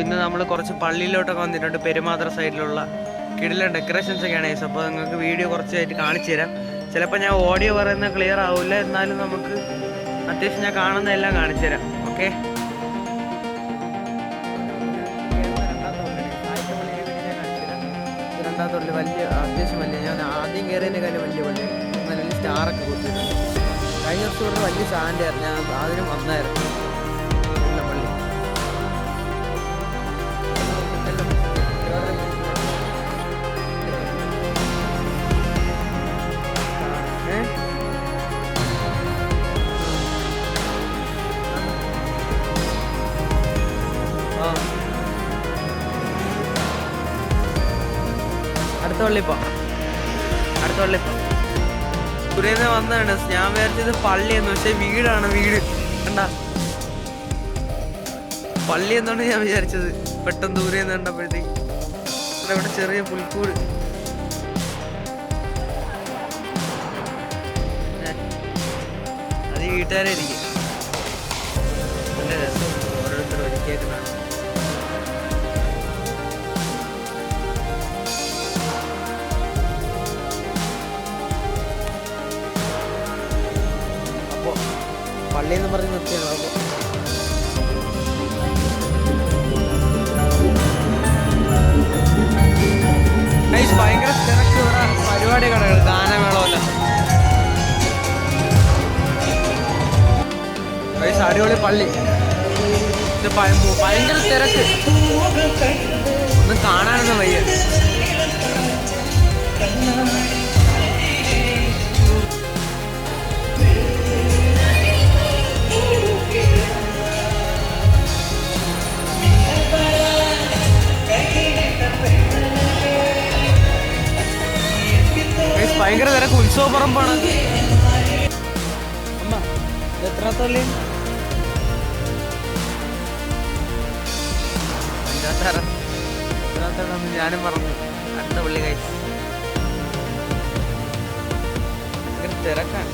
ഇന്ന് നമ്മൾ കുറച്ച് പള്ളിയിലോട്ടൊക്കെ വന്നിട്ടുണ്ട്. പെരുമാത്ര സൈഡിലുള്ള കിടിലൻ ഡെക്കറേഷൻസ് ഒക്കെയാണ് ഗൈസ്. അപ്പോൾ നിങ്ങൾക്ക് വീഡിയോ കുറച്ചായിട്ട് കാണിച്ചു തരാം. ചിലപ്പോൾ ഞാൻ ഓഡിയോ പറയുന്നത് ക്ലിയർ ആവില്ല, എന്നാലും നമുക്ക് അത്യാവശ്യം ഞാൻ കാണുന്ന എല്ലാം കാണിച്ചു തരാം. ഓക്കെ, രണ്ടാമത്തെ വലിയ അത്യാവശ്യം വലിയ, ഞാൻ ആദ്യം കയറിയതിൻ്റെ കാര്യം വലിയ പള്ളി, നല്ല വലിയ സ്റ്റാറൊക്കെ കൊടുത്തിട്ടുണ്ട്. കഴിഞ്ഞ വർഷം ഇവിടെ വലിയ സ്റ്റാൻഡായിരുന്നു, ഞാൻ അതിനും വന്നായിരുന്നു. നല്ല പള്ളി അടുത്ത പള്ളിപ്പോ ദൂരേന്ന് വന്നതാണ്. ഞാൻ വിചാരിച്ചത് പള്ളിയെന്ന്, പക്ഷെ വീടാണ്. വീട് കണ്ട, പള്ളി എന്നാണ് ഞാൻ വിചാരിച്ചത്. പെട്ടെന്ന് ദൂരേന്ന് കണ്ടപ്പോഴത്തേക്ക് ഇവിടെ ചെറിയ പുൽക്കൂട്. അത് ഈ വീട്ടുകാരെ ഇരിക്കും. നല്ല രസം, ഓരോരുത്തർ ഒരുക്കിയേക്കുന്നതാണ്. പള്ളിയെന്ന് പറഞ്ഞ് നിർത്തിയാണ്. അപ്പോൾ ഭയങ്കര തിരക്ക് ഇവിടെ, പരിപാടി കടകൾ, ഗാനമേളമല്ല. അടിപൊളി പള്ളി, ഭയങ്കര തിരക്ക്, ഒന്നും കാണാനൊന്നും വയ്യ. ഭയങ്കര തിരക്ക്, ഉത്സവ പറമ്പാണ്. അമ്മ എത്രാത്തള്ളി ഞാനും പറഞ്ഞു. അടുത്ത പള്ളി കഴിച്ചു. ഭയങ്കര തിരക്കാണ്.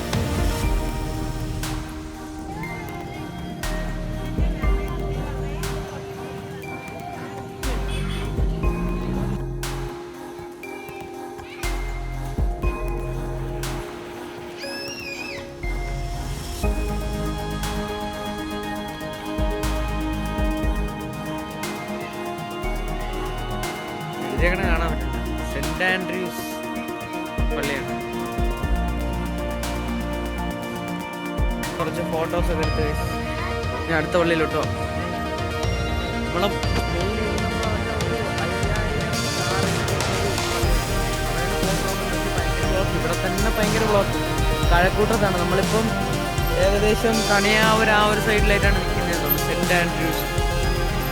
കാണാൻ പറ്റില്ല. സെന്റ് ആൻഡ്രൂസ് പള്ളിയാണ്. കുറച്ച് ഫോട്ടോസ് ഒക്കെ എടുത്ത് ഞാൻ അടുത്ത പള്ളിയിലോട്ടോ. നമ്മളെ ഇവിടെ തന്നെ ഭയങ്കര ബ്ലോക്ക്. കഴക്കൂട്ടത്താണ് നമ്മളിപ്പം, ഏകദേശം കണിയാവൂർ ആ ഒരു സൈഡിലായിട്ടാണ് നിൽക്കുന്നത്. സെന്റ് ആൻഡ്രൂസ്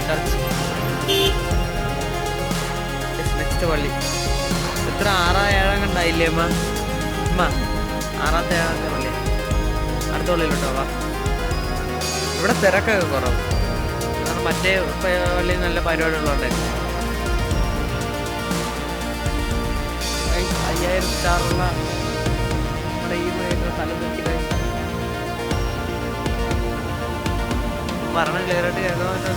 ചർച്ച് നെക്സ്റ്റ് പള്ളി. എത്ര 6-7 കണ്ടായില്ലേ അമ്മ? 6-7 പള്ളി. അടുത്ത പള്ളിയിലോട്ടോ വാ. ഇവിടെ തിരക്കൊക്കെ കുറവ്, കാരണം മറ്റേ പള്ളിയിൽ നല്ല പരിപാടികളുണ്ടായിരുന്നു. 5000 സ്റ്റാറുള്ള നമ്മുടെ ഈ സ്ഥലം നോക്കി പറഞ്ഞ ക്ലിയറായിട്ട് കേൾക്കാൻ.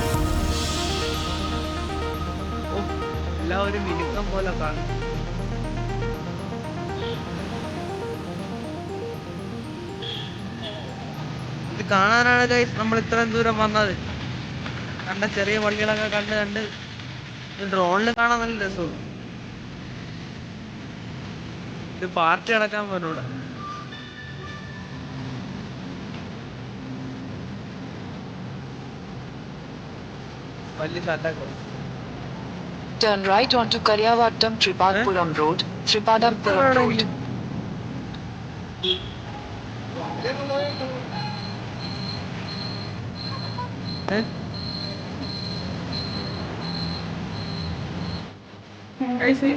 എല്ലാവരും മിനുക്കം പോലെ കാണും. ഇത് കാണാനാണ് ഗൈസ് നമ്മൾ ഇത്രയും ദൂരം വന്നത്. കണ്ട ചെറിയ പള്ളികളൊക്കെ കണ്ട് ഡ്രോണിൽ കാണാൻ നല്ല രസമാണ്. ഇത് പാർട്ടി അടക്കാൻ പോലൂടെ. വലിയ സ്ഥലത്തൊക്കെ. Turn right onto Karyavattam Tripadapuram Road, Tripadapuram Road.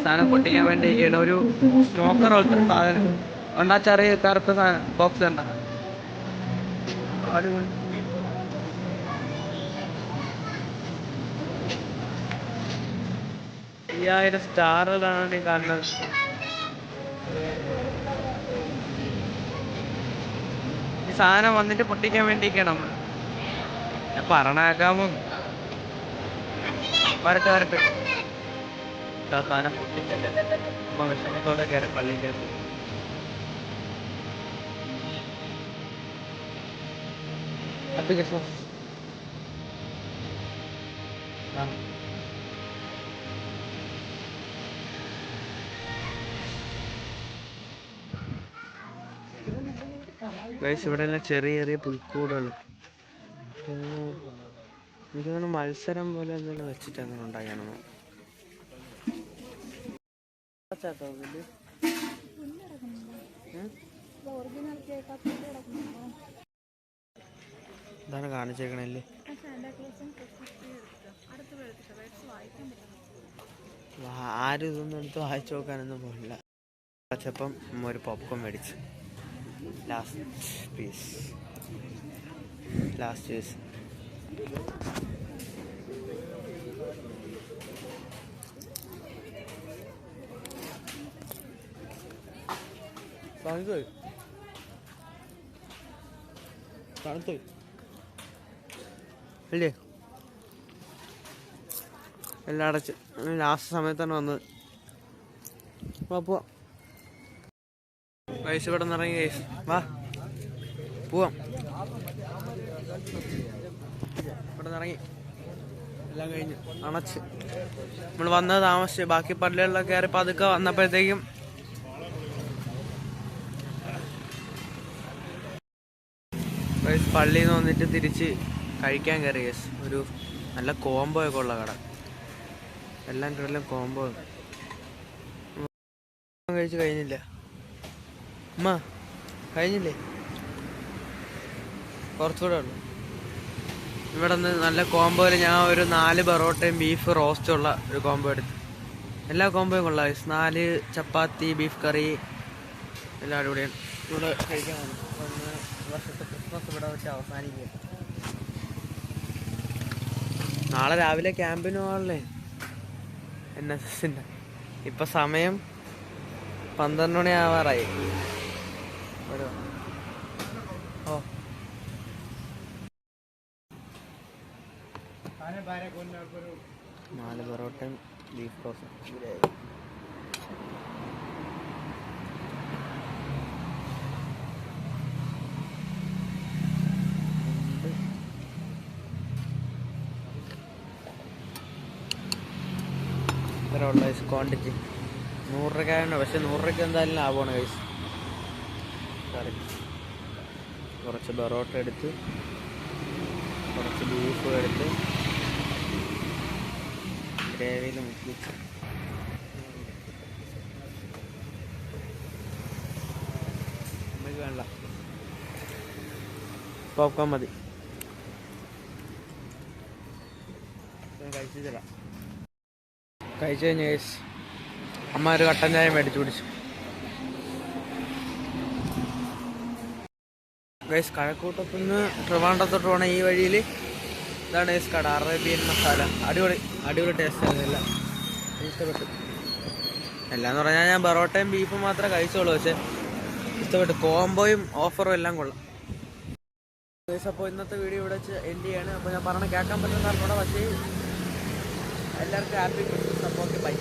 സാധനം പൊട്ടിക്കാൻ വേണ്ടി ഒരു സ്മോക്കർ പോലത്തെ സാധനം ഉണ്ടാ, ചെറിയ കറുത്ത ബോക്സ് ഉണ്ടാ. 5000 സ്റ്റാറുകളാണ് ഈ കാണുന്നത്. ഈ സാധനം വന്നിട്ട് പൊട്ടിക്കാൻ വേണ്ടിയൊക്കെയാണ് നമ്മൾ. ഞാൻ പറഞ്ഞേക്കാമോ? വരട്ടെ വരട്ടെ. സാധനം വിഷമത്തോടെ കയറി പള്ളിയിലേക്ക്. Happy Christmas. ഗൈസ്, ഇവിടെ എല്ലാം ചെറിയ ചെറിയ പുൽക്കൂടുകൾ. എനിക്ക് തോന്നുന്നു മത്സരം പോലെ എന്തെങ്കിലും വെച്ചിട്ട് അങ്ങനെ ഉണ്ടാക്കിയാണെന്നോ. ഇതാണ് കാണിച്ചേക്കണല്ലേ. ആരും ഇതൊന്നും എടുത്ത് വായിച്ചു നോക്കാനൊന്നും പോയില്ല. വച്ചപ്പം ഒരു പോപ്കോൺ മേടിച്ചു. Last piece. തണുത്തു അല്ലേ? എല്ലാം അടച്ച് ലാസ്റ്റ് സമയത്താണ് വന്നത്. പോവാം വയസ്സ്. ഇവിടെ നിന്ന് ഇറങ്ങി വയസ്സ്. വാ പോവാം. ഇവിടെ നിന്ന് ഇറങ്ങി എല്ലാം കഴിഞ്ഞു അണച്ച്. നമ്മൾ വന്നത് താമസിച്ച്. ബാക്കി പള്ളികളിലൊക്കെ കയറി പതുക്കെ വന്നപ്പോഴത്തേക്കും പള്ളിയിൽ നിന്ന് വന്നിട്ട് തിരിച്ച് കഴിക്കാൻ കയറി. ഒരു നല്ല കോംബോ ഒക്കെ ഉള്ള കട. എല്ലാം കിടലും കോംബോ. കഴിച്ച് കഴിഞ്ഞില്ല അമ്മ, കഴിഞ്ഞില്ലേ? കുറച്ചുകൂടെ ഉള്ളു. ഇവിടെ നിന്ന് നല്ല കോംബോയിൽ ഞാൻ ഒരു 4 ബറോട്ടയും ബീഫ് റോസ്റ്റും ഉള്ള ഒരു കോംബോ എടുത്തു. എല്ലാ കോംബോയും കൊള്ളാം. 4 ചപ്പാത്തി ബീഫ് കറി എല്ലാം അടിപൊളിയാണ്. ഇവിടെ കഴിക്കാൻ വന്നു. വർഷത്തെ ക്രിസ്മസ് ഇവിടെ വെച്ച് അവസാനിക്കുക. നാളെ രാവിലെ ക്യാമ്പിന് പോകാനല്ലേ NSSൻ്റെ. ഇപ്പം സമയം 12 മണി ആവാറായി. ഓ 4 പൊറോട്ടയും ബീഫ് റോസും. ഇത്രയുള്ള ക്വാണ്ടിറ്റി 100 രൂപയാണ്. പക്ഷെ 100 രൂപയ്ക്ക് എന്തായാലും ലാഭമാണ് കൈസ്. കറി കുറച്ച് ബറോട്ട എടുത്ത്, കുറച്ച് ബീഫ് എടുത്ത് ഗ്രേവിയിൽ മുക്കി നമുക്ക് വേണ്ട. പോപ്കോൺ മതി. കഴിച്ചു തരാം. കഴിച്ചു കഴിഞ്ഞ ഗൈസ് അമ്മ ഒരു കട്ടൻ ചായ മേടിച്ചു കുടിച്ചു. ഗൈസ്, കഴക്കൂട്ടത്തു നിന്ന് ട്രിവാൻഡ്രത്തോട്ട് പോകണ ഈ വഴിയിൽ ഇതാണ് ഗൈസ് കട. അറേബ്യൻ മസാല. അടിപൊളി ടേസ്റ്റ് ആണ്. എല്ലാം ഇഷ്ടപ്പെട്ടു. എല്ലാം എന്ന് പറഞ്ഞാൽ ഞാൻ ബറോട്ടയും ബീഫും മാത്രമേ കഴിച്ചോളൂ. പക്ഷെ ഇഷ്ടപ്പെട്ടു. കോംബോയും ഓഫറും എല്ലാം കൊള്ളാം ഗൈസ്. അപ്പോൾ ഇന്നത്തെ വീഡിയോ ഇവിടെ വെച്ച് എൻഡ് ചെയ്യാണ്. അപ്പോൾ ഞാൻ പറഞ്ഞ കേൾക്കാൻ പറ്റുന്നതാണ്. പക്ഷേ എല്ലാവർക്കും ഹാപ്പി ക്രിസ്മസ്. അപ്പോൾ ഓക്കെ, ബൈ.